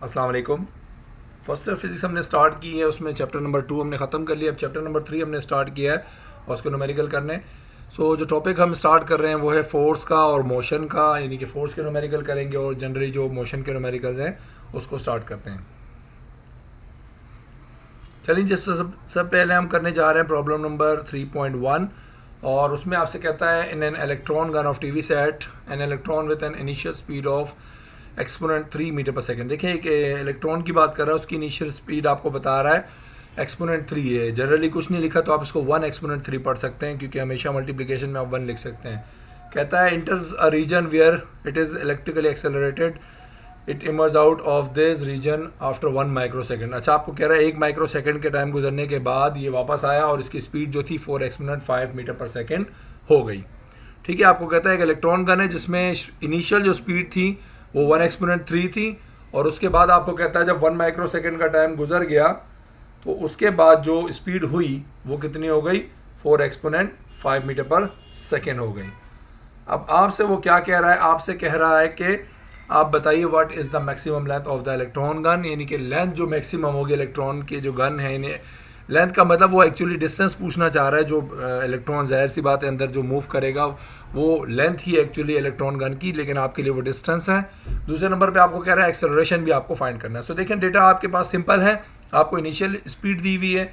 अस्सलाम वालेकुम। First year physics हमने स्टार्ट की है, उसमें चैप्टर नंबर 2 हमने ख़त्म कर लिया। अब चैप्टर नंबर 3 हमने स्टार्ट किया है और उसको न्यूमेरिकल करने। जो टॉपिक हम स्टार्ट कर रहे हैं वो है फोर्स का और मोशन का, यानी कि फोर्स के न्यूमेरिकल करेंगे और जनरली जो मोशन के न्यूमेरिकल्स हैं उसको स्टार्ट करते हैं। चलिए जैसे सब पहले हम करने जा रहे हैं प्रॉब्लम नंबर 3.1 और उसमें आपसे कहता है in an electron gun of TV set an electron with an initial speed of exponent 3 metre per second. देखिए एक इलेक्ट्रॉन की बात कर रहा है, उसकी इनिशियल स्पीड आपको बता रहा है एक्सपोनेंट 3 है। जनरली कुछ नहीं लिखा तो आप इसको 1 एक्सपोनेंट 3 पढ़ सकते हैं, क्योंकि हमेशा मल्टीप्लिकेशन में आप 1 लिख सकते हैं। कहता है enters a region where it is electrically accelerated, it emerge out of this region after 1 microsecond. अच्छा, आपको कह रहा है 1 माइक्रो सेकेंड के टाइम गुजरने के बाद ये वापस आया और इसकी स्पीड जो थी 4 एक्सपोनेंट 5 मीटर पर सेकेंड हो गई। ठीक है, आपको कहता है एक इलेक्ट्रॉन गन है जिसमें इनिशियल जो स्पीड थी वो 1 एक्सपोनेंट 3 थी, और उसके बाद आपको कहता है जब 1 माइक्रो सेकेंड का टाइम गुजर गया तो उसके बाद जो स्पीड हुई वो कितनी हो गई, 4 एक्सपोनेंट 5 मीटर पर सेकेंड हो गई। अब आपसे वो क्या कह रहा है, आपसे कह रहा है कि आप बताइए what is the maximum length of the electron gun, यानी कि लेंथ जो मैक्सिमम होगी इलेक्ट्रॉन के जो गन है इन्हें। लेंथ का मतलब वो एक्चुअली डिस्टेंस पूछना चाह रहा है। जो इलेक्ट्रॉन जाहिर सी बात है अंदर जो मूव करेगा वो लेंथ ही एक्चुअली इलेक्ट्रॉन गन की, लेकिन आपके लिए वो डिस्टेंस है। दूसरे नंबर पे आपको कह रहा है एक्सेलरेशन भी आपको फाइंड करना है। सो देखें डेटा आपके पास सिंपल है, आपको इनिशियल स्पीड दी हुई है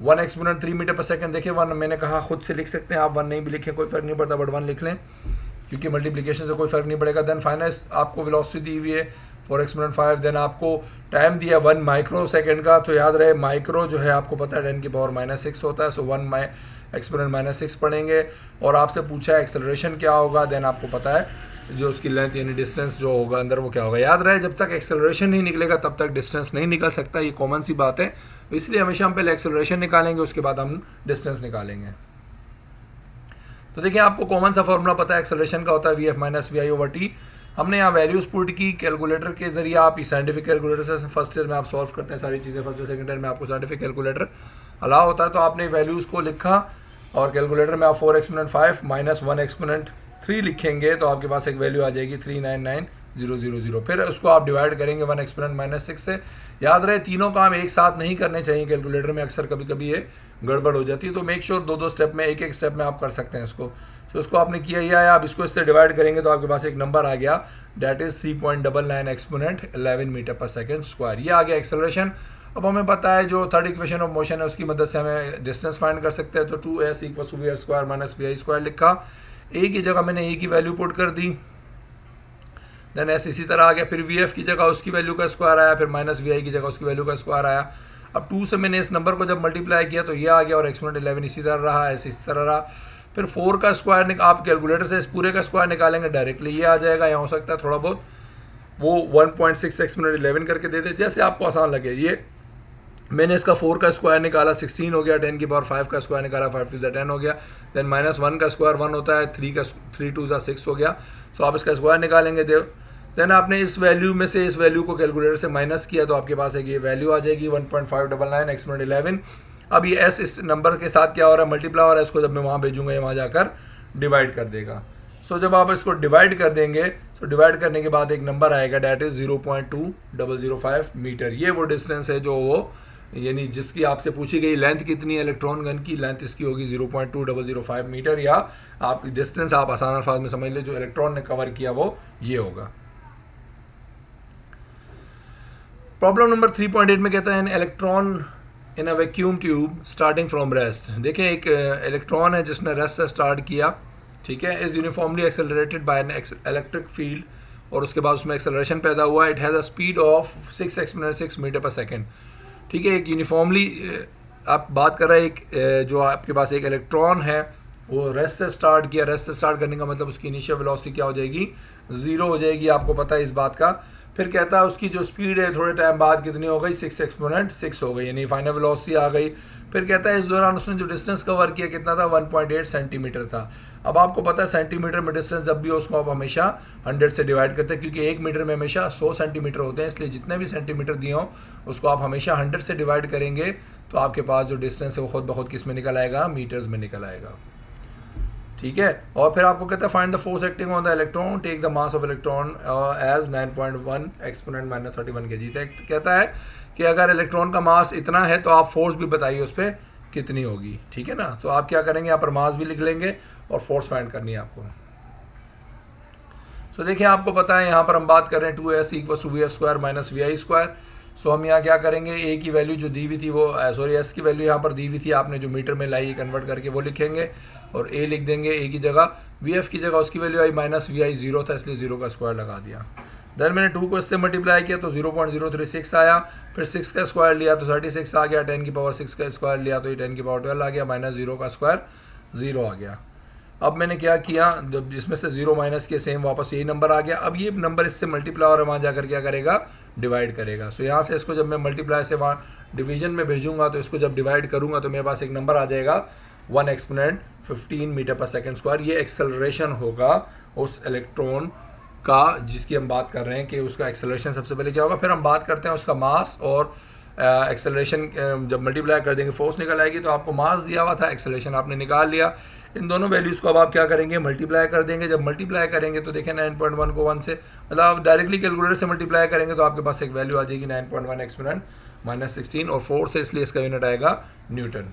1 एक्सपोनेंट 3 मीटर पर सेकंड। देखिए 1 मैंने कहा खुद से लिख सकते हैं, आप 1 नहीं भी लिखें कोई फ़र्क नहीं पड़ता, बट 1 लिख लें क्योंकि मल्टीप्लिकेशन से कोई फ़र्क नहीं पड़ेगा। देन फाइनल आपको वेलोसिटी दी हुई है 4 एक्सपोनेंट 5। देन आपको टाइम दिया 1 माइक्रो सेकेंड का, तो याद रहे माइक्रो जो है आपको पता है 10 की पावर -6 होता है। सो 1 एक्सपोनेंट -6 पढ़ेंगे और आपसे पूछा है एक्सेलरेशन क्या होगा। देन आपको पता है जो उसकी लेंथ यानी डिस्टेंस जो होगा अंदर वो क्या होगा। याद रहे जब तक एक्सेलरेशन नहीं निकलेगा तब तक डिस्टेंस नहीं निकल सकता, ये कॉमन सी बात है। इसलिए हमेशा हम पहले एक्सेलरेशन निकालेंगे, उसके बाद हम डिस्टेंस निकालेंगे। तो देखिए आपको कॉमन सा फॉर्मूला पता है एक्सेलरेशन का, होता है VF - VI/T। हमने यहाँ वैल्यूज पुट की कैलकुलेटर के जरिए। आप साइंटिफिक कैलकुलेटर से फर्स्ट ईयर में आप सॉल्व करते हैं सारी चीज़ें, फर्स्ट ईयर सेकंड ईयर में आपको साइंटिफिक कैलकुलेटर अलाउ होता है। तो आपने वैल्यूज़ को लिखा और कैलकुलेटर में आप 4 एक्सपोनेंट 5 - 1 एक्सपोनेंट 3 लिखेंगे तो आपके पास एक वैल्यू आ जाएगी 399000। फिर उसको आप डिवाइड करेंगे 1 एक्सपोनेंट -6 से। याद रहे तीनों काम एक साथ नहीं करने चाहिए, कैलकुलेटर में अक्सर कभी कभी ये गड़बड़ हो जाती है। तो मेक श्योर 2-2 स्टेप में, एक स्टेप में आप कर सकते हैं इसको। तो उसको आपने किया ही है, आप इसको इससे डिवाइड करेंगे तो आपके पास एक नंबर आ गया, डैट इज़ 3.99 एक्सपोनेंट 11 मीटर पर सेकेंड स्क्वायर। ये आ गया एक्सेलरेशन। अब हमें पता है जो थर्ड इक्वेशन ऑफ मोशन है उसकी मदद से हमें डिस्टेंस फाइंड कर सकते हैं। तो 2s = v² - vi² लिखा, a की जगह मैंने a की वैल्यू पुट कर दी। देन s इसी तरह आ गया, फिर vf की जगह उसकी वैल्यू का स्क्वायर आया, फिर -vi की जगह उसकी वैल्यू का स्क्वायर आया। अब 2 से मैंने इस नंबर को जब मल्टीप्लाई किया तो ये आ गया और एक्सपोनेंट 11 इसी तरह रहा, s इसी तरह रहा। फिर 4 का स्क्वायर आप कैलकुलेटर से इस पूरे का स्क्वायर निकालेंगे डायरेक्टली ये आ जाएगा। यहाँ हो सकता है थोड़ा बहुत वो 1.6 एक्सपोनेंट 11 करके दे दे, जैसे आपको आसान लगे। ये मैंने इसका 4 का स्क्वायर निकाला 16 हो गया, 10 की पावर 5 का स्क्वायर निकाला 5 × 10 हो गया। देन -1 का स्क्वायर 1 होता है, 3 2 6 हो गया। सो आप इसका स्क्वायर निकालेंगे देन आपने इस वैल्यू में से इस वैल्यू को कैलकुलेटर से माइनस किया तो आपके पास एक ये वैल्यू आ जाएगी 1.599 एक्सपोनेंट 11। अब ये s इस नंबर के साथ क्या हो रहा है, मल्टीप्लाई हो रहा है। इसको जब मैं वहाँ भेजूंगा ये वहाँ जाकर डिवाइड कर देगा। सो जब आप इसको डिवाइड कर देंगे तो डिवाइड करने के बाद एक नंबर आएगा, डैट इज़ 0.2005 मीटर। ये वो डिस्टेंस है जो वो यानी जिसकी आपसे पूछी गई लेंथ कितनी है इलेक्ट्रॉन गन की, लेंथ इसकी होगी 0.2005 मीटर, या आप डिस्टेंस आप आसान अल्फाज में समझ ले जो इलेक्ट्रॉन ने कवर किया वो ये होगा। प्रॉब्लम नंबर 3.8 में कहता है electron in a vacuum tube starting from rest. देखें एक इलेक्ट्रॉन है जिसने रेस्ट से स्टार्ट किया, ठीक है, is uniformly accelerated by an electric field, और उसके बाद उसमें एक्सेलरेशन पैदा हुआ। It has a speed of 6 exponent 6 metre पर सेकेंड। ठीक है, एक यूनिफॉर्मली आप बात कर रहे हैं एक जो आपके पास एक इलेक्ट्रॉन है वो रेस्ट से स्टार्ट किया। रेस्ट से स्टार्ट करने का मतलब उसकी इनिशियल वेलोसिटी क्या हो जाएगी, 0 हो जाएगी, आपको पता है इस बात का। फिर कहता है उसकी जो स्पीड है थोड़े टाइम बाद कितनी हो गई, 6 एक्सपोनेंट 6 हो गई, यानी फाइनल वेलोसिटी आ गई। फिर कहता है इस दौरान उसने जो डिस्टेंस कवर किया कितना था, 1.8 सेंटीमीटर था। अब आपको पता है सेंटीमीटर में डिस्टेंस जब भी हो उसको आप हमेशा 100 से डिवाइड करते हैं, क्योंकि 1 मीटर में हमेशा 100 सेंटीमीटर होते हैं, इसलिए जितने भी सेंटीमीटर दिए हों उसको आप हमेशा 100 से डिवाइड करेंगे तो आपके पास जो डिस्टेंस है वो खुद ब खुद किस में निकल आएगा, मीटर्स में निकल आएगा। ठीक है। और फिर आपको कहता है find the force acting on the electron, take the mass of electron as 9.1 exponent minus 31 kg। कहता है कि अगर इलेक्ट्रॉन का मास इतना है तो आप फोर्स भी बताइए उस पर कितनी होगी, ठीक है ना। तो आप क्या करेंगे, यहाँ पर मास भी लिख लेंगे और फोर्स फाइंड करनी है आपको। सो देखिए आपको पता है यहाँ पर हम बात कर रहे हैं 2s equal to V F square minus V I square. So हम यहाँ क्या करेंगे, ए की वैल्यू जो दी हुई थी वो सॉरी एस की वैल्यू यहाँ पर दी हुई थी, आपने जो मीटर में लाई कन्वर्ट करके वो लिखेंगे और ए लिख देंगे ए की जगह, वी एफ की जगह उसकी वैल्यू आई माइनस वी आई 0 था इसलिए 0 का स्क्वायर लगा दिया। देन मैंने 2 को इससे मल्टीप्लाई किया तो 0.036 आया, फिर 6 का स्क्वायर लिया तो 36 आ गया, 10 की पावर 6 का स्क्वायर लिया तो ये 10 की पावर 12 आ गया, माइनस 0 का स्क्वायर 0 आ गया। अब मैंने क्या किया, जब जिसमें से 0 माइनस किया सेम वापस यही नंबर आ गया। अब ये नंबर इससे मल्टीप्लाई और वहाँ जाकर क्या करेगा, डिवाइड करेगा। सो यहाँ से इसको जब मैं मल्टीप्लाई से वहाँ डिवीजन में भेजूंगा तो इसको जब डिवाइड करूंगा तो मेरे पास एक नंबर आ जाएगा 1 एक्सपोनेंट 15 मीटर पर सेकेंड स्क्वायर। ये एक्सेलरेशन होगा उस इलेक्ट्रॉन का जिसकी हम बात कर रहे हैं कि उसका एक्सेलरेशन सबसे पहले क्या होगा, फिर हम बात करते हैं उसका मास और एक्सेलरेशन। जब मल्टीप्लाई कर देंगे फोर्स निकल आएगी। तो आपको मास दिया हुआ था, एक्सेलरेशन आपने निकाल लिया। इन दोनों वैल्यूज़ को अब आप क्या करेंगे, मल्टीप्लाई कर देंगे। जब मल्टीप्लाई करेंगे तो देखें 9.1 को 1 से, मतलब आप डायरेक्टली कैलकुलेटर से मल्टीप्लाई करेंगे तो आपके पास एक वैल्यू आ जाएगी 9.1 एक्सपोनेंट माइनस 16 और 4 से, इसलिए इसका यूनिट आएगा न्यूटन।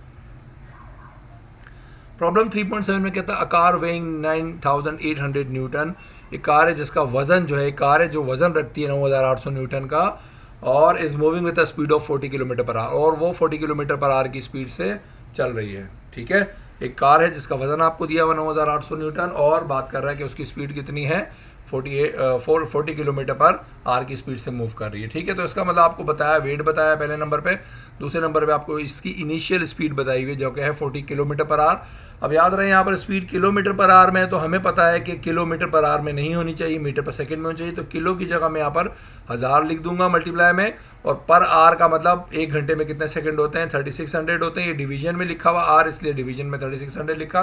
प्रॉब्लम 3.7 में कहता है अ कार वेइंग 9800 न्यूटन। एक कार है जिसका वजन जो है, कार है जो वजन रखती है 9800 न्यूटन का और is moving with a speed of 40 kilometre per hour, और वो 40 किलोमीटर पर आवर की स्पीड से चल रही है, ठीक है। एक कार है जिसका वजन आपको दिया हुआ 9800 न्यूटन और बात कर रहा है कि उसकी स्पीड कितनी है 40 किलोमीटर पर आवर की स्पीड से मूव कर रही है, ठीक है। तो इसका मतलब आपको बताया, वेट बताया पहले नंबर पे, दूसरे नंबर पे आपको इसकी इनिशियल स्पीड बताई हुई जो कि है 40 किलोमीटर पर आवर। अब याद रहे यहाँ पर स्पीड किलोमीटर पर आवर में है तो हमें पता है कि किलोमीटर पर आवर में नहीं होनी चाहिए, मीटर पर सेकंड में होनी चाहिए। तो किलो की जगह मैं यहाँ पर 1000 लिख दूंगा मल्टीप्लाई में, और पर आवर का मतलब 1 घंटे में कितने सेकंड होते हैं, 3600 होते हैं। ये डिवीजन में लिखा हुआ आर, इसलिए डिवीजन में 3600 लिखा।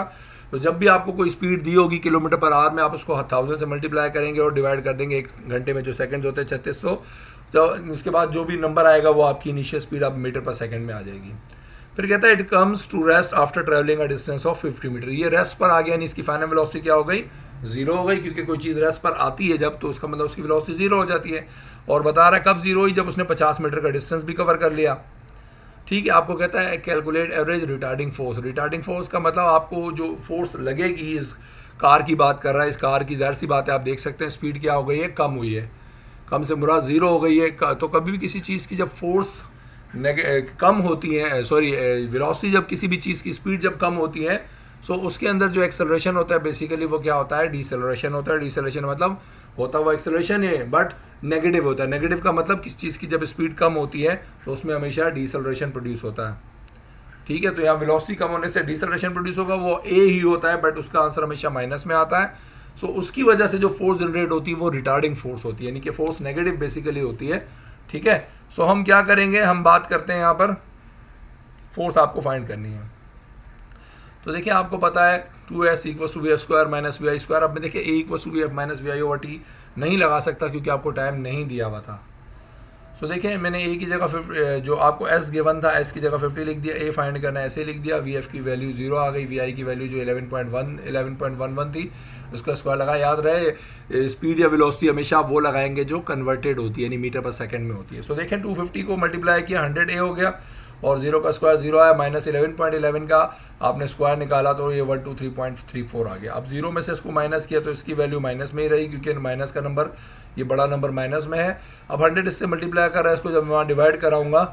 तो जब भी आपको कोई स्पीड दी होगी किलोमीटर पर आवर में, आप उसको 1000 से मल्टीप्लाई करेंगे और डिवाइड कर देंगे 1 घंटे में जो सेकंड्स होते हैं 3600। तो इसके बाद जो भी नंबर आएगा वो आपकी इनिशियल स्पीड आप मीटर पर सेकंड में आ जाएगी। फिर कहता है it comes to rest after travelling a distance of 50 metre. ये रेस्ट पर आ गया, यानी इसकी फाइनल वेलोसिटी क्या हो गई, 0 हो गई, क्योंकि कोई चीज़ रेस्ट पर आती है जब तो उसका मतलब उसकी वेलोसिटी 0 हो जाती है। और बता रहा है कब 0 हुई, जब उसने 50 मीटर का डिस्टेंस भी कवर कर लिया, ठीक है। आपको कहता है calculate average retarding force. Retarding force का मतलब आपको जो फोर्स लगेगी, इस कार की बात कर रहा है, इस कार की जाहिर सी बात है आप देख सकते हैं स्पीड क्या हो गई है, कम हुई है, कम से मुराद 0 हो गई है। तो कभी भी किसी चीज़ की जब फोर्स कम होती है, सॉरी वेलोसिटी, जब किसी भी चीज़ की स्पीड जब कम होती है सो उसके अंदर जो एक्सेलरेशन होता है बेसिकली वो क्या होता है, डिसेलरेशन होता है। डिसेलरेशन मतलब होता हुआ एक्सेलरेशन है बट नेगेटिव होता है। नेगेटिव का मतलब किस चीज़ की जब स्पीड कम होती है तो उसमें हमेशा डिसेलरेशन प्रोड्यूस होता है, ठीक है। तो यहाँ वेलोसिटी कम होने से डिसेलरेशन प्रोड्यूस होगा, वो ए ही होता है बट उसका आंसर हमेशा माइनस में आता है। सो उसकी वजह से जो फोर्स जनरेट होती है वो रिटार्डिंग फोर्स होती है, यानी कि फोर्स नेगेटिव बेसिकली होती है, ठीक है। सो हम क्या करेंगे, हम बात करते हैं यहाँ पर फोर्स आपको फाइंड करनी है। तो देखिए आपको पता है 2s equal to V F square minus V I square. अब मैं देखिए A equal to V F minus V I over T नहीं लगा सकता क्योंकि आपको टाइम नहीं दिया हुआ था। सो देखिए मैंने ए की जगह जो आपको एस गिवन था एस की जगह 50 लिख दिया, ए फाइंड करना है ऐसे लिख दिया, वी एफ की वैल्यू 0 आ गई, वी आई की वैल्यू जो 11.11 थी उसका स्क्वायर लगा। याद रहे स्पीड या वेलोसिटी हमेशा वो लगाएंगे जो कन्वर्टेड होती है, यानी मीटर पर सेकंड में होती है। सो देखें 250 को मल्टीप्लाई किया 100 ए हो गया और 0 का स्क्वायर 0 आया, माइनस 11.11 का आपने स्क्वायर निकाला तो ये 123.34 आ गया। अब 0 में से इसको माइनस किया तो इसकी वैल्यू माइनस में ही रही क्योंकि माइनस का नंबर, ये बड़ा नंबर माइनस में है। अब 100 इससे मल्टीप्लाई कर रहा है, इसको जब मैं वहाँ डिवाइड कराऊंगा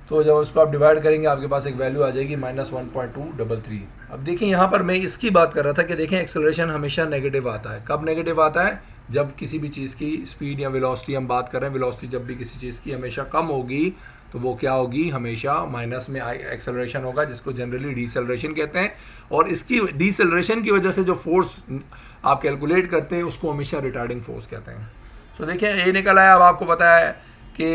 तो जब इसको आप डिवाइड करेंगे आपके पास एक वैल्यू आ जाएगी -1.233। अब देखिए यहाँ पर मैं इसकी बात कर रहा था कि देखें एक्सेलरेशन हमेशा नेगेटिव आता है। कब नेगेटिव आता है, जब किसी भी चीज़ की स्पीड या वेलोसिटी हम बात कर रहे हैं, वेलोसिटी जब भी किसी चीज़ की हमेशा कम होगी तो वो क्या होगी, हमेशा माइनस में एक्सेलरेशन होगा, जिसको जनरली डिसेलरेशन कहते हैं। और इसकी डिसेलरेशन की वजह से जो फोर्स आप कैलकुलेट करते हैं उसको हमेशा रिटार्डिंग फोर्स कहते हैं। सो देखिए ये निकल आया। अब आपको पता है कि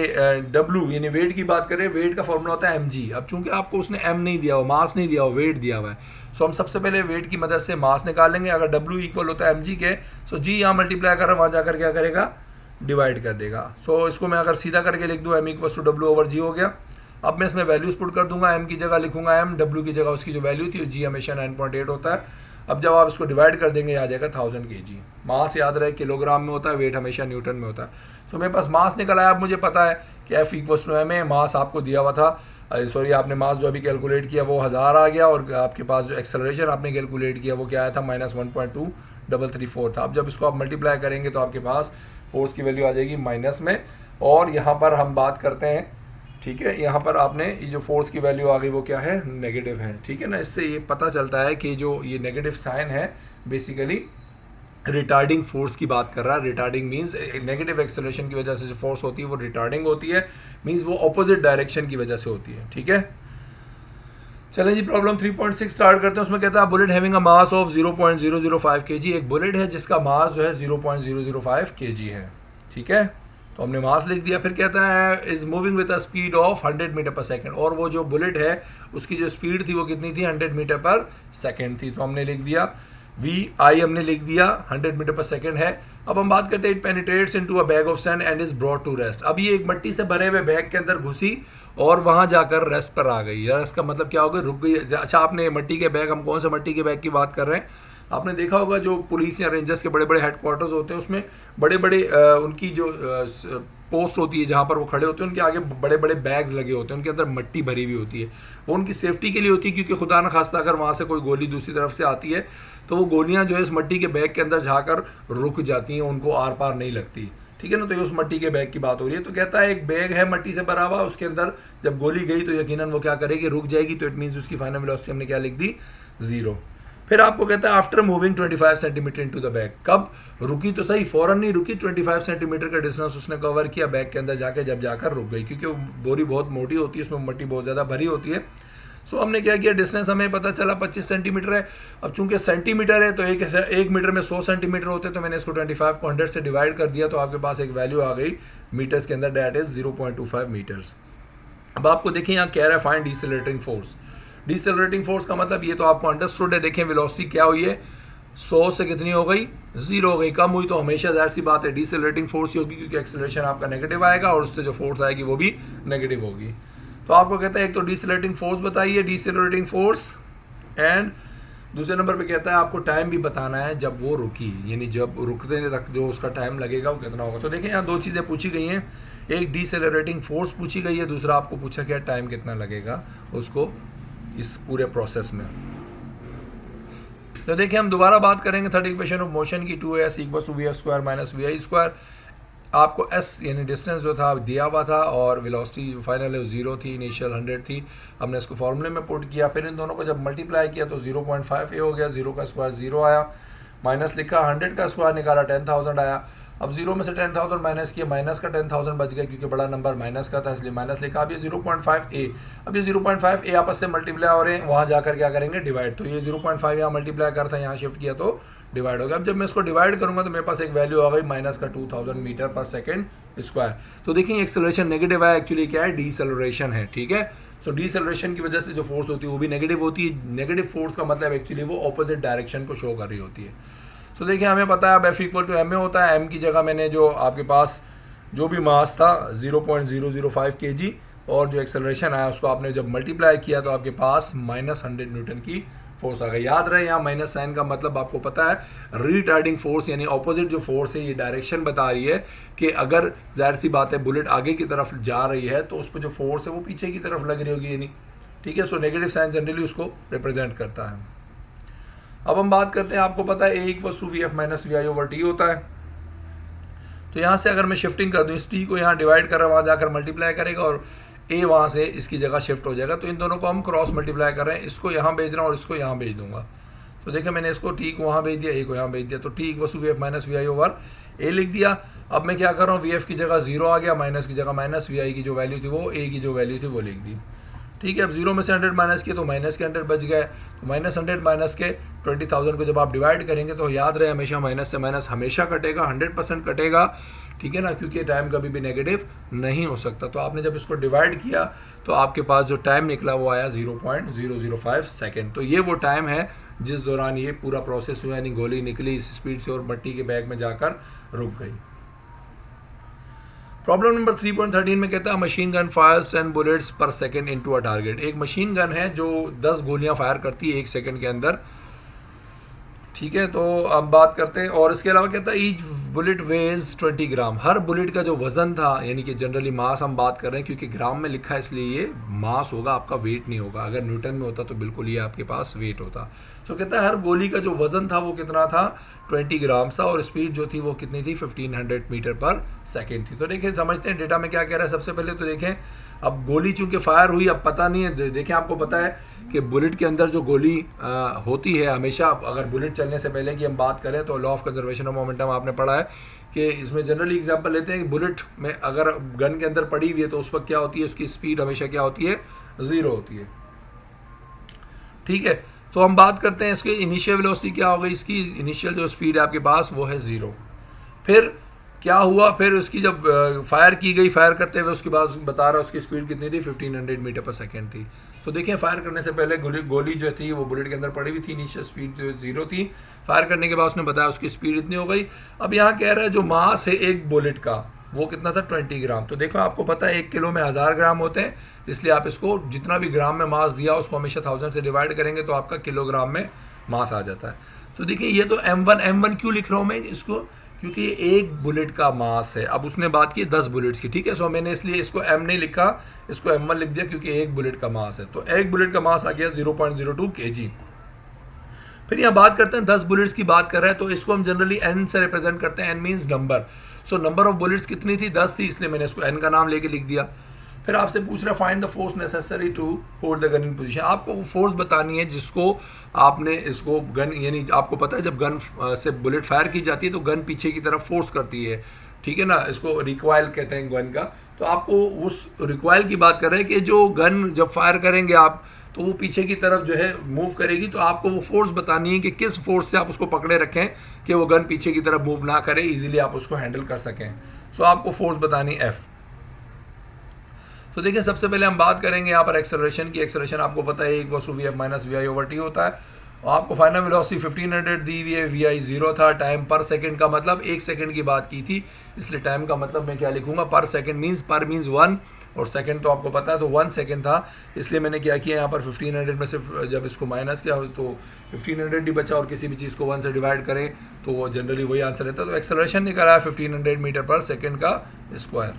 W यानी वेट की बात करें, वेट का फॉर्मूला होता है mg। अब चूंकि आपको उसने m नहीं दिया हुआ, मास नहीं दिया हुआ, वेट दिया हुआ है, सो हम सबसे पहले वेट की मदद से मास निकालेंगे। अगर W इक्वल होता है mg के, सो g यहाँ मल्टीप्लाई कर रहा है, वहाँ जाकर क्या करेगा, डिवाइड कर देगा। सो इसको मैं अगर सीधा करके लिख दूँ m equal to W over g हो गया। अब मैं इसमें वैल्यूज पुट कर दूंगा, m की जगह लिखूंगा m, W की जगह उसकी जो वैल्यू थी, g हमेशा 9.8 होता है। अब जब आप इसको डिवाइड कर देंगे आ जाएगा 1000 kg। मास याद रहे किलोग्राम में होता है, वेट हमेशा न्यूटन में होता है। सो मेरे पास मास निकल आया। अब मुझे पता है कि F इक्वल्स टू एम है, मास आपको दिया हुआ था, सॉरी आपने मास जो अभी कैलकुलेट किया वो 1000 आ गया, और आपके पास जो एक्सेलरेशन आपने कैलकुलेट किया वो क्या आया था, -1.2334 था। अब जब इसको आप मल्टीप्लाई करेंगे तो आपके पास फोर्स की वैल्यू आ जाएगी माइनस में, और यहाँ पर हम बात करते हैं, ठीक है, यहाँ पर आपने ये जो फोर्स की वैल्यू आ गई वो क्या है, नेगेटिव है, ठीक है ना। इससे ये पता चलता है कि जो ये नेगेटिव साइन है बेसिकली रिटार्डिंग फोर्स की बात कर रहा है। रिटार्डिंग मींस नेगेटिव एक्सेलरेशन की वजह से जो फोर्स होती है वो रिटार्डिंग होती है, मींस वो ऑपोजिट डायरेक्शन की वजह से होती है, ठीक है। चलें जी, प्रॉब्लम 3.6 स्टार्ट करते हैं। उसमें कहता है bullet having a mass of 0.005 kg, एक बुलेट है जिसका मास जो है 0.005 kg है, ठीक है। तो हमने मास लिख दिया। फिर कहता है is moving with a speed of 100 metre per second, और वो जो बुलेट है उसकी जो स्पीड थी वो कितनी थी, 100 मीटर पर सेकंड थी। तो हमने लिख दिया VI, हमने लिख दिया 100 मीटर पर सेकंड है। अब हम बात करते हैं it penetrates into a bag of sand and is brought to rest. अब ये एक मिट्टी से भरे हुए बैग के अंदर घुसी और वहां जाकर रेस्ट पर आ गई। रेस्ट का मतलब क्या होगा, रुक गई। अच्छा, आपने मिट्टी के बैग, हम कौन सा मिट्टी के बैग की बात कर रहे हैं, आपने देखा होगा जो पुलिस या रेंजर्स के बड़े बड़े हेडक्वार्टर्स होते हैं उसमें बड़े बड़े उनकी जो पोस्ट होती है जहाँ पर वो खड़े होते हैं, उनके आगे बड़े बड़े बैग्स लगे होते हैं, उनके अंदर मिट्टी भरी हुई होती है। वो उनकी सेफ्टी के लिए होती है, क्योंकि खुदा न खास्ता अगर वहाँ से कोई गोली दूसरी तरफ से आती है तो वो गोलियाँ जो है इस मिट्टी के बैग के अंदर जाकर रुक जाती हैं, उनको आर पार नहीं लगती, ठीक है ना। तो ये उस मिट्टी के बैग की बात हो रही है। तो कहता है एक बैग है मिट्टी से भरा हुआ, उसके अंदर जब गोली गई तो यकीनन वो क्या करेगी, रुक जाएगी। तो इट मीन्स उसकी फाइनल वेलोसिटी हमने क्या लिख दी, 0। फिर आपको कहता है after moving 25 centimetre into the bag, कब रुकी तो सही, फौरन नहीं रुकी, 25 सेंटीमीटर का डिस्टेंस उसने कवर किया बैग के अंदर जाके, जब जाकर रुक गई, क्योंकि वो बोरी बहुत मोटी होती है, उसमें मिट्टी बहुत ज़्यादा भरी होती है। सो हमने क्या किया, डिस्टेंस हमें पता चला 25 सेंटीमीटर है। अब चूंकि सेंटीमीटर है तो एक मीटर में 100 सेंटीमीटर होते हैं, तो मैंने इसको 25 को 100 से डिवाइड कर दिया, तो आपके पास एक वैल्यू आ गई मीटर्स के अंदर, डैट इज 0.25 मीटर्स। अब आपको देखिए यहाँ कह रहा है फाइंड डिसेलरेटिंग फोर्स। डिसेलरेटिंग फोर्स का मतलब ये तो आपको अंडरस्टूड है। देखें वेलोसिटी क्या हुई है, 100 से कितनी हो गई, 0 हो गई। कम हुई तो हमेशा जाहिर सी बात है डिसेलरेटिंग फोर्स ही होगी, क्योंकि एक्सेलरेशन आपका नेगेटिव आएगा और उससे जो फोर्स आएगी वो भी नेगेटिव होगी। तो आपको कहता है एक तो डिसेलरेटिंग फोर्स बताइए, डिसेलरेटिंग फोर्स, एंड दूसरे नंबर पे कहता है आपको टाइम भी बताना है जब वो रुकी, यानी जब रुकने तक जो उसका टाइम लगेगा वो कितना होगा। तो देखें यहाँ दो चीज़ें पूछी गई हैं, एक डिसेलरेटिंग फोर्स पूछी गई है, दूसरा आपको पूछा गया टाइम कितना लगेगा उसको इस पूरे प्रोसेस में। तो देखिए हम दोबारा बात करेंगे थर्ड इक्वेशन ऑफ मोशन की, 2s equals to v² minus vi²। आपको s यानी डिस्टेंस जो था दिया हुआ था, और वेलोसिटी फाइनल 0 थी, इनिशियल 100 थी। हमने इसको फॉर्मूले में पुट किया, फिर इन दोनों को जब मल्टीप्लाई किया तो 0.5a हो गया, 0 का स्क्वायर 0 आया, माइनस लिखा, 100 का स्क्वायर निकाला 10,000 आया। अब 0 में से 10,000 माइनस किया, माइनस का 10,000 बच गया, क्योंकि बड़ा नंबर माइनस का था इसलिए माइनस लिखा। अब ये 0.5a, अब ये 0.5a आपस से मल्टीप्लाई हो रहे हैं, वहाँ जाकर क्या करेंगे, डिवाइड। तो ये 0.5 यहाँ मल्टीप्लाई करता है, यहाँ शिफ्ट किया तो डिवाइड हो गया। अब जब मैं इसको डिवाइड करूंगा तो मेरे पास एक वैल्यू आ गई माइनस का 2000 मीटर पर सेकंड स्क्वायर। तो देखिए एक्सेलरेशन नेगेटिव है, एक्चुअली क्या है, डीसेलरेशन है, ठीक है। सो डीसेलरेशन की वजह से जो फोर्स होती है वो भी नेगेटिव होती है। नेगेटिव फोर्स का मतलब एक्चुअली वो ऑपोजिट डायरेक्शन को शो कर रही होती है। सो देखिए हमें पता है अब F इक्वल टू एम में होता है। एम की जगह मैंने जो आपके पास जो भी मास था 0.005 kg, और जो एक्सेलरेशन आया उसको आपने जब मल्टीप्लाई किया तो आपके पास -100 न्यूटन की फोर्स आ गई। याद रहे यहाँ माइनस साइन का मतलब आपको पता है रिटार्डिंग फोर्स, यानी ऑपोजिट जो फोर्स है ये डायरेक्शन बता रही है कि अगर जाहिर सी बात है बुलेट आगे की तरफ जा रही है तो उस पर जो फोर्स है वो पीछे की तरफ लग रही होगी, यानी ठीक है। सो नेगेटिव साइन जनरली उसको रिप्रेजेंट करता है। अब हम बात करते हैं, आपको पता है A equals to VF minus VI/T होता है। तो यहाँ से अगर मैं शिफ्टिंग कर दूँ, इस T को यहाँ डिवाइड कर रहा हूँ, वहाँ जाकर मल्टीप्लाई करेगा और A वहाँ से इसकी जगह शिफ्ट हो जाएगा। तो इन दोनों को हम क्रॉस मल्टीप्लाई कर रहे हैं, इसको यहाँ भेज रहा हूँ और इसको यहाँ भेज दूंगा। तो देखिए मैंने इसको T को वहाँ भेज दिया, A को यहाँ भेज दिया, तो T equals to VF minus VI/A लिख दिया। अब मैं क्या कर रहा हूँ, VF की जगह 0 आ गया, माइनस की जगह माइनस, VI की जो वैल्यू थी वो, A की जो वैल्यू थी वो लिख दी, ठीक है। अब 0 में से 100 माइनस किए तो माइनस के 100 बच गए, तो -100 माइनस के 20,000 को जब आप डिवाइड करेंगे तो याद रहे हमेशा माइनस से माइनस हमेशा कटेगा, 100% कटेगा, ठीक है ना, क्योंकि टाइम कभी भी नेगेटिव नहीं हो सकता। तो आपने जब इसको डिवाइड किया तो आपके पास जो टाइम निकला वो आया 0.005 सेकेंड। तो ये वो टाइम है जिस दौरान ये पूरा प्रोसेस हुआ, यानी गोली निकली इस स्पीड से और मिट्टी के बैग में जाकर रुक गई। प्रॉब्लम नंबर 3.13 में कहता है मशीन गन फायर्स 10 बुलेट्स पर सेकंड इनटू अ टारगेट। एक मशीन गन है जो 10 गोलियां फायर करती है 1 सेकंड के अंदर ठीक है, तो अब बात करते हैं। और इसके अलावा कहता है ईच बुलेट वेज 20 ग्राम। हर बुलेट का जो वजन था, यानी कि जनरली मास हम बात कर रहे हैं क्योंकि ग्राम में लिखा है इसलिए ये मास होगा, आपका वेट नहीं होगा। अगर न्यूटन में होता तो बिल्कुल ये आपके पास वेट होता। तो कहता है हर गोली का जो वजन था वो कितना था, 20 ग्राम था, और स्पीड जो थी वो कितनी थी, 1500 मीटर पर सेकेंड थी। तो देखिए समझते हैं डेटा में क्या कह रहा है। सबसे पहले तो देखें, अब गोली चूंकि फायर हुई, अब पता नहीं है, देखें आपको पता है कि बुलेट के अंदर जो गोली होती है हमेशा, अगर बुलेट चलने से पहले की हम बात करें तो law of conservation of momentum आपने पढ़ा है कि इसमें जनरली एग्जांपल लेते हैं कि बुलेट में अगर गन के अंदर पड़ी हुई है तो उस वक्त क्या होती है, उसकी स्पीड हमेशा क्या होती है, 0 होती है। ठीक है, तो हम बात करते हैं इसके इनिशियल वेलोसिटी क्या होगी। इसकी इनिशियल जो स्पीड है आपके पास वो है 0। फिर क्या हुआ, फिर उसकी जब फायर की गई, फायर करते हुए उसके बाद बता रहा उसकी स्पीड कितनी थी, 1500 मीटर पर सेकेंड थी। तो देखिए फायर करने से पहले गोली जो थी वो बुलेट के अंदर पड़ी हुई थी, इनिशियल स्पीड जो 0 थी। फायर करने के बाद उसने बताया उसकी स्पीड इतनी हो गई। अब यहाँ कह रहा है जो मास है एक बुलेट का वो कितना था, 20 ग्राम। तो देखो आपको पता है 1 किलो में 1000 ग्राम होते हैं, इसलिए आप इसको जितना भी ग्राम में मास दिया उसको हमेशा 1000 से डिवाइड करेंगे तो आपका किलोग्राम में मास आ जाता है। तो देखिए ये तो M1 क्यों लिख रहा हूँ मैं इसको, क्योंकि ये एक बुलेट का मास है। अब उसने बात की 10 बुलेट्स की, ठीक है, सो मैंने इसलिए इसको M नहीं लिखा, इसको M1 लिख दिया क्योंकि एक बुलेट का मास है। तो एक बुलेट का मास आ गया 0.02 kg। फिर यहाँ बात करते हैं 10 बुलेट्स की बात कर रहे हैं, तो इसको हम जनरली N से रिप्रेजेंट करते हैं। N means number. So number of bullets कितनी थी, 10 थी, इसलिए मैंने इसको N का नाम लेके लिख दिया। फिर आपसे पूछ रहा है find the force necessary to hold the gun in position. आपको वो फोर्स बतानी है जिसको आपने इसको गन, यानी आपको पता है जब गन से बुलेट फायर की जाती है तो गन पीछे की तरफ फोर्स करती है, ठीक है ना, इसको रिकॉइल कहते हैं गन का। तो आपको उस रिकॉइल की बात कर रहे हैं कि जो गन जब फायर करेंगे आप तो वो पीछे की तरफ जो है मूव करेगी, तो आपको वो फोर्स बतानी है कि किस फोर्स से आप उसको पकड़े रखें कि वो गन पीछे की तरफ मूव ना करे, इजीली आप उसको हैंडल कर सकें। सो आपको फोर्स बतानी F। तो देखिए सबसे पहले हम बात करेंगे यहाँ पर एक्सेलरेशन की। एक्सेलरेशन आपको पता है 1/v(f - vi/t) होता है। और आपको फाइनल वेलोसिटी 1500 दी हुई है, vi 0 था। टाइम पर सेकंड का मतलब 1 सेकंड की बात की थी, इसलिए टाइम का मतलब मैं क्या लिखूंगा, पर सेकंड मीन्स, पर मीन्स 1 और सेकंड तो आपको पता है, तो 1 सेकंड था। इसलिए मैंने क्या किया यहाँ पर 1500 में से जब इसको माइनस किया तो 1500 ही बचा, और किसी भी चीज़ को 1 से डिवाइड करें तो वो जनरली वही आंसर रहता है। तो एक्सेलरेशन निकला है 1500 मीटर पर सेकेंड का स्क्वायर।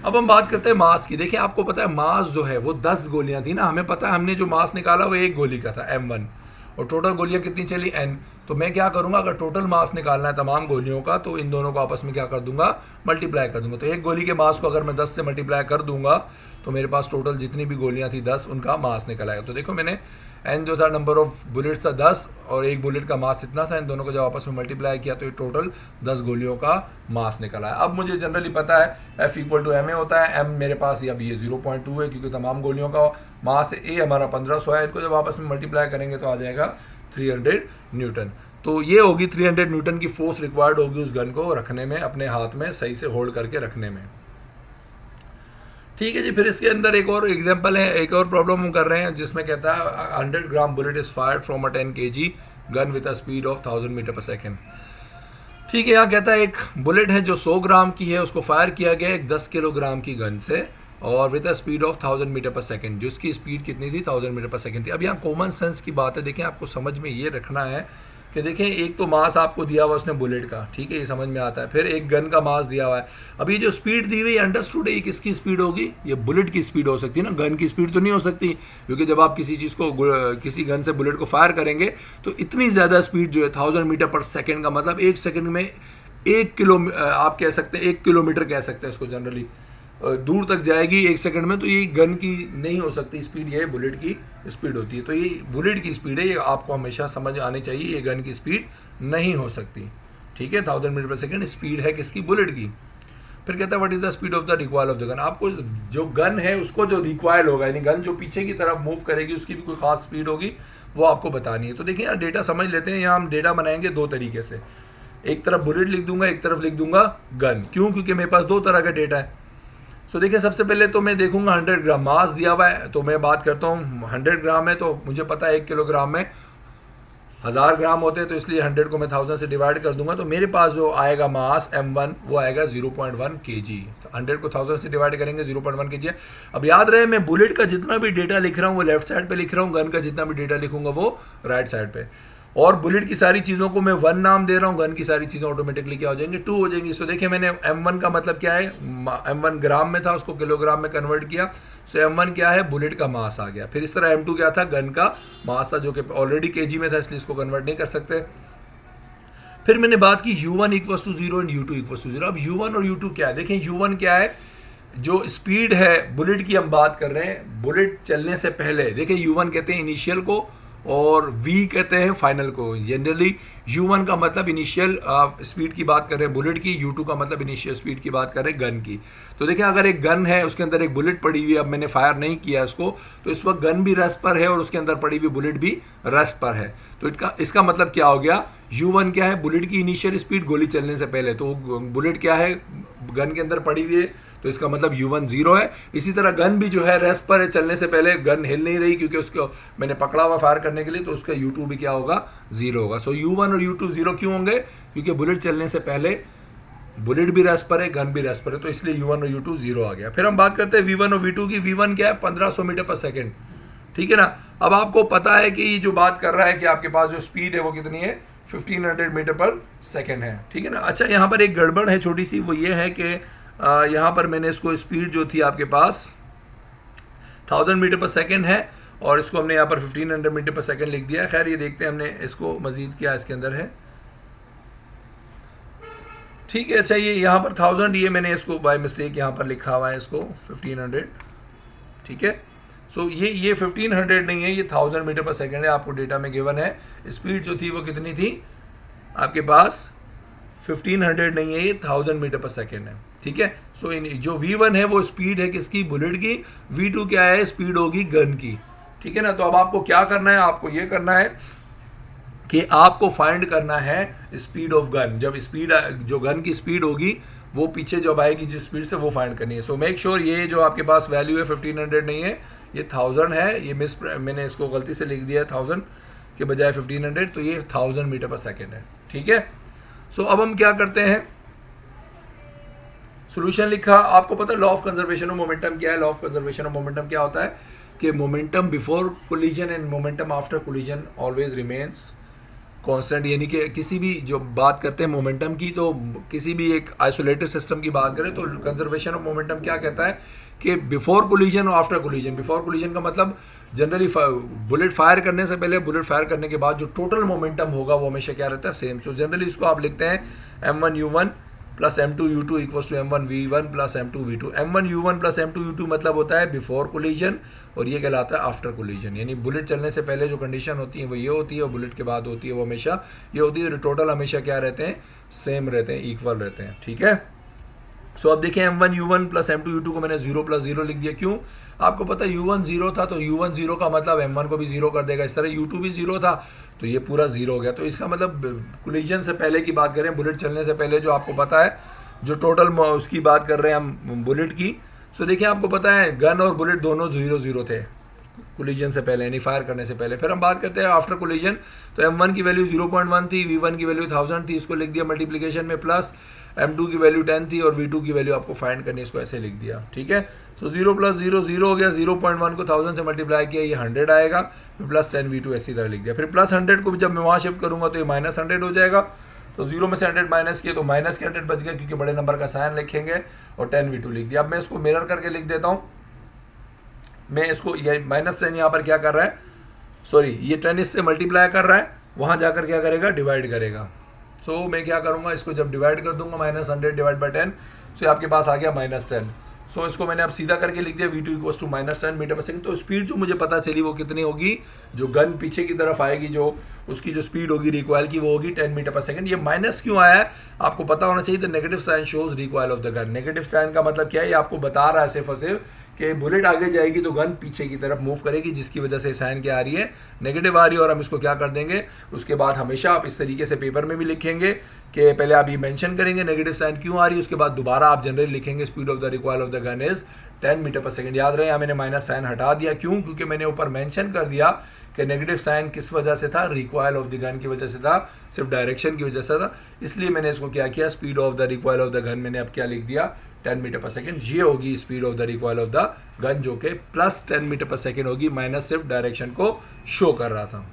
अब हम बात करते हैं मास की। देखिए आपको पता है मास जो है वो 10 गोलियां थी ना, हमें पता है हमने जो मास निकाला वो एक गोली का था M1, और टोटल गोलियां कितनी चली N। तो मैं क्या करूंगा, अगर टोटल मास निकालना है तमाम गोलियों का तो इन दोनों को आपस में क्या कर दूंगा, मल्टीप्लाई कर दूंगा। तो एक गोली के मास को अगर मैं 10 से मल्टीप्लाई कर दूंगा तो मेरे पास टोटल जितनी भी गोलियां थी 10 उनका मास निकल आएगा। तो देखो मैंने N जो था नंबर ऑफ बुलेट्स था 10 और एक बुलेट का मास इतना था, इन दोनों को जब आपस में मल्टीप्लाई किया तो ये टोटल 10 गोलियों का मास निकला है। अब मुझे जनरली पता है F = ma होता है। M मेरे पास अब ये 0.2 है क्योंकि तमाम गोलियों का मास है। A हमारा 1500 है, इनको जब आपस में मल्टीप्लाई करेंगे तो आ जाएगा 300 न्यूटन। तो ये होगी 300 न्यूटन की फोर्स रिक्वायर्ड होगी उस गन को रखने में, अपने हाथ में सही से होल्ड करके रखने में। ठीक है जी। फिर इसके अंदर एक और एग्जांपल है, एक और प्रॉब्लम हम कर रहे हैं जिसमें कहता है 100 gram bullet is fired from a 10 kg gun with a speed of 1000 metre पर सेकेंड। ठीक है, यहाँ कहता है एक बुलेट है जो 100 ग्राम की है, उसको फायर किया गया एक 10 किलोग्राम की गन से और with a speed of 1000 metre पर सेकेंड, जिसकी स्पीड कितनी थी, 1000 मीटर पर सेकेंड थी। अब यहाँ कॉमन सेंस की बात है, देखें आपको समझ में ये रखना है कि देखें एक तो मास आपको दिया हुआ उसने बुलेट का, ठीक है, ये समझ में आता है। फिर एक गन का मास दिया हुआ है। अब ये जो स्पीड दी हुई अंडरस्टूड है, ये किसकी स्पीड होगी, ये बुलेट की स्पीड हो सकती है ना, गन की स्पीड तो नहीं हो सकती, क्योंकि जब आप किसी चीज़ को, किसी गन से बुलेट को फायर करेंगे तो इतनी ज़्यादा स्पीड जो है 1000 मीटर पर सेकेंड का मतलब 1 सेकेंड में 1 किलो, आप कह सकते हैं 1 किलोमीटर कह सकते हैं इसको, जनरली दूर तक जाएगी 1 सेकंड में। तो ये गन की नहीं हो सकती स्पीड, ये बुलेट की स्पीड होती है। तो ये बुलेट की स्पीड है, ये आपको हमेशा समझ आनी चाहिए, ये गन की स्पीड नहीं हो सकती, ठीक है। 1000 मीटर पर सेकंड स्पीड है किसकी, बुलेट की। फिर कहता है what is the speed of the recoil of the gun. आपको जो गन है उसको जो रिकॉइल होगा, यानी गन जो पीछे की तरफ मूव करेगी उसकी भी कोई खास स्पीड होगी, वो आपको बतानी है। तो देखिए यहाँ डेटा समझ लेते हैं। यहाँ हम डेटा बनाएंगे दो तरीके से, एक तरफ बुलेट लिख दूंगा, एक तरफ लिख दूंगा गन। क्यों, क्योंकि मेरे पास दो तरह का डेटा है। तो देखिए सबसे पहले तो मैं देखूंगा 100 ग्राम मास दिया हुआ है, तो मैं बात करता हूँ 100 ग्राम है, तो मुझे पता है 1 किलोग्राम में 1000 ग्राम होते हैं, तो इसलिए 100 को मैं 1000 से डिवाइड कर दूंगा, तो मेरे पास जो आएगा मास m1 वो आएगा 0.1 kg। 100 को 1000 से डिवाइड करेंगे 0.1 kg। अब याद रहे मैं बुलेट का जितना भी डेटा लिख रहा हूँ वो लेफ्ट साइड पे लिख रहा हूँ, गन का जितना भी डेटा लिखूंगा वो राइट साइड पे। और बुलेट की सारी चीज़ों को मैं 1 नाम दे रहा हूँ, गन की सारी चीज़ें ऑटोमेटिकली क्या हो जाएंगी 2 हो जाएंगी। सो देखिए मैंने m1 का मतलब क्या है, m1 ग्राम में था, उसको किलोग्राम में कन्वर्ट किया। सो m1 क्या है, बुलेट का मास आ गया। फिर इस तरह m2 क्या था, गन का मास था, जो कि ऑलरेडी केजी में था, इसलिए इसको कन्वर्ट नहीं कर सकते। फिर मैंने बात की u1 equals to 0 and u2 equals to 0। अब u1 और u2 क्या है, देखें u1 क्या है, जो स्पीड है बुलेट की हम बात कर रहे हैं, बुलेट चलने से पहले। देखिए u1 कहते हैं इनिशियल को और v कहते हैं फाइनल को। जनरली u1 का मतलब इनिशियल स्पीड की बात कर रहे हैं बुलेट की, u2 का मतलब इनिशियल स्पीड की बात कर रहे हैं गन की। तो देखिए अगर एक गन है, उसके अंदर एक बुलेट पड़ी हुई है, अब मैंने फायर नहीं किया इसको, तो इस वक्त गन भी रेस्ट पर है और उसके अंदर पड़ी हुई बुलेट भी रेस्ट पर है। तो इसका मतलब क्या हो गया, u1 क्या है, बुलेट की इनिशियल स्पीड गोली चलने से पहले, तो बुलेट क्या है, गन के अंदर पड़ी हुई है, तो इसका मतलब u1 0 है। इसी तरह गन भी जो है रेस्ट पर है, चलने से पहले गन हिल नहीं रही क्योंकि उसको मैंने पकड़ा हुआ फायर करने के लिए, तो उसका u2 भी क्या होगा, 0 होगा। सो u1 और u2 0 क्यों होंगे, क्योंकि बुलेट चलने से पहले बुलेट भी रेस्ट पर है, गन भी रेस्ट पर है, तो इसलिए u1 और u2 0 आ गया। फिर हम बात करते हैं v1 और v2 की। v1 क्या है, 1500 मीटर पर सेकेंड, ठीक है ना। अब आपको पता है कि ये जो बात कर रहा है कि आपके पास जो स्पीड है वो कितनी है, 1500 मीटर पर सेकेंड है, ठीक है ना। अच्छा यहाँ पर एक गड़बड़ है छोटी सी, वो ये है कि यहाँ पर मैंने इसको स्पीड जो थी आपके पास 1000 मीटर पर सेकेंड है और इसको हमने यहाँ पर 1500 मीटर पर सेकेंड लिख दिया। खैर ये देखते हैं हमने इसको मजीद क्या इसके अंदर है, ठीक है। अच्छा ये यहाँ पर 1000, ये मैंने इसको बाय मिस्टेक यहाँ पर लिखा हुआ है इसको 1500, ठीक है। सो ये 1500 नहीं है, ये 1000 मीटर पर सेकेंड है, आपको डेटा में गिवन है। स्पीड जो थी वो कितनी थी आपके पास, 1500 नहीं है, ये 1000 मीटर पर सेकेंड है, ठीक है। सो जो v1 है वो स्पीड है किसकी, बुलेट की। v2 क्या है, स्पीड होगी गन की, ठीक है ना। तो अब आपको क्या करना है, आपको ये करना है कि आपको फाइंड करना है स्पीड ऑफ गन। जब स्पीड जो गन की स्पीड होगी वो पीछे जब आएगी जिस स्पीड से, वो फाइंड करनी है। सो मेक श्योर ये जो आपके पास वैल्यू है 1500 नहीं है, ये 1000 है। ये मैंने इसको गलती से लिख दिया 1000 के बजाय 1500, तो ये 1000 मीटर पर सेकेंड है, ठीक है। सो अब हम क्या करते हैं, सॉल्यूशन लिखा। आपको पता है law of conservation of momentum क्या है। Law of conservation of momentum क्या होता है कि momentum before collision and momentum after collision always remains constant. यानी कि किसी भी जो बात करते हैं मोमेंटम की, तो किसी भी एक आइसोलेटेड सिस्टम की बात करें तो कंजर्वेशन ऑफ मोमेंटम क्या कहता है कि बिफोर कोलिजन और आफ्टर कोलिजन। बिफोर कोलिजन का मतलब जनरली बुलेट फायर करने से पहले, बुलेट फायर करने के बाद जो टोटल मोमेंटम होगा वो हमेशा क्या रहता है, सेम। सो जनरली इसको आप लिखते हैं m1 u1 plus m2 u2 equals to m1 v1 plus m2 v2। m1 u1 plus m2 u2 मतलब होता है बिफोर कोलिजन और ये कहलाता है आफ्टर कोलिजन। यानी बुलेट चलने से पहले जो कंडीशन होती है वो ये होती है और बुलेट के बाद होती है वो हमेशा ये होती है। टोटल हमेशा क्या रहते हैं, सेम रहते हैं, इक्वल रहते हैं, ठीक है। सो अब देखिए m1 u1 plus m2 u2 को मैंने 0 प्लस 0 लिख दिया। क्यों, आपको पता है u1 0 था तो u1 0 का मतलब m1 को भी 0 कर देगा। इस तरह u2 भी 0 था तो ये पूरा 0 हो गया। तो इसका मतलब कोलिजन से पहले की बात करें, बुलेट चलने से पहले जो आपको पता है जो टोटल उसकी बात कर रहे हैं हम बुलेट की। सो देखिए आपको पता है गन और बुलेट दोनों 0-0 थे कोलिजन से पहले, यानी फायर करने से पहले। फिर हम बात करते हैं आफ्टर कोलिजन, तो m1 की वैल्यू 0.1 थी, v1 की वैल्यू 1000 थी, इसको लिख दिया मल्टीप्लिकेशन में, प्लस m2 की वैल्यू 10 थी और v2 की वैल्यू आपको फाइंड करनी है, इसको ऐसे लिख दिया, ठीक है। सो 0 प्लस 0 0 हो गया, 0.1 को 1000 से मल्टीप्लाई किया, ये 100 आएगा, फिर प्लस 10 v2 ऐसी तरह लिख दिया। फिर प्लस 100 को जब मैं वहाँ शिफ्ट करूँगा तो ये माइनस 100 हो जाएगा। तो 0 में से 100 माइनस किया तो माइनस के 100 बच गया क्योंकि बड़े नंबर का साइन लिखेंगे, और 10 v2 लिख दिया। अब मैं इसको मिरर करके लिख देता हूँ। मैं इसको ये माइनस 10 यहाँ पर क्या कर रहा है, सॉरी ये 10 इससे मल्टीप्लाई कर रहा है, वहाँ जाकर क्या करेगा, डिवाइड करेगा। सो मैं क्या करूँगा, इसको जब डिवाइड कर दूंगा माइनस 100 डिवाइड बाई 10, सो आपके पास आ गया माइनस 10। सो इसको मैंने अब सीधा करके लिख दिया v2 equals to minus 10 metre per second. तो स्पीड जो मुझे पता चली वो कितनी होगी, जो गन पीछे की तरफ आएगी, जो उसकी जो स्पीड होगी रिकॉइल की, वो होगी 10 मीटर पर सेकंड। ये माइनस क्यों आया है आपको पता होना चाहिए। The negative sign shows recoil of the gun. Negative sign का मतलब क्या है, ये आपको बता रहा है सिर्फ और सिर्फ कि बुलेट आगे जाएगी तो गन पीछे की तरफ मूव करेगी, जिसकी वजह से साइन क्या आ रही है, नेगेटिव आ रही है। और हम इसको क्या कर देंगे, उसके बाद हमेशा आप इस तरीके से पेपर में भी लिखेंगे कि पहले आप ये मेंशन करेंगे नेगेटिव साइन क्यों आ रही है, उसके बाद दोबारा आप जनरली लिखेंगे speed of the recoil of the gun is 10 metre per second. याद रहे यहाँ मैंने माइनस साइन हटा दिया, क्यों? क्योंकि मैंने ऊपर मेंशन कर दिया कि नेगेटिव साइन किस वजह से था, रिकॉयल ऑफ द गन की वजह से था, सिर्फ डायरेक्शन की वजह से था। इसलिए मैंने इसको क्या किया, speed of the recoil of the gun मैंने अब क्या लिख दिया, 10 मीटर पर सेकंड। ये होगी speed of the recoil of the gun, जो कि प्लस 10 मीटर पर सेकंड होगी, माइनस सिर्फ डायरेक्शन को शो कर रहा था।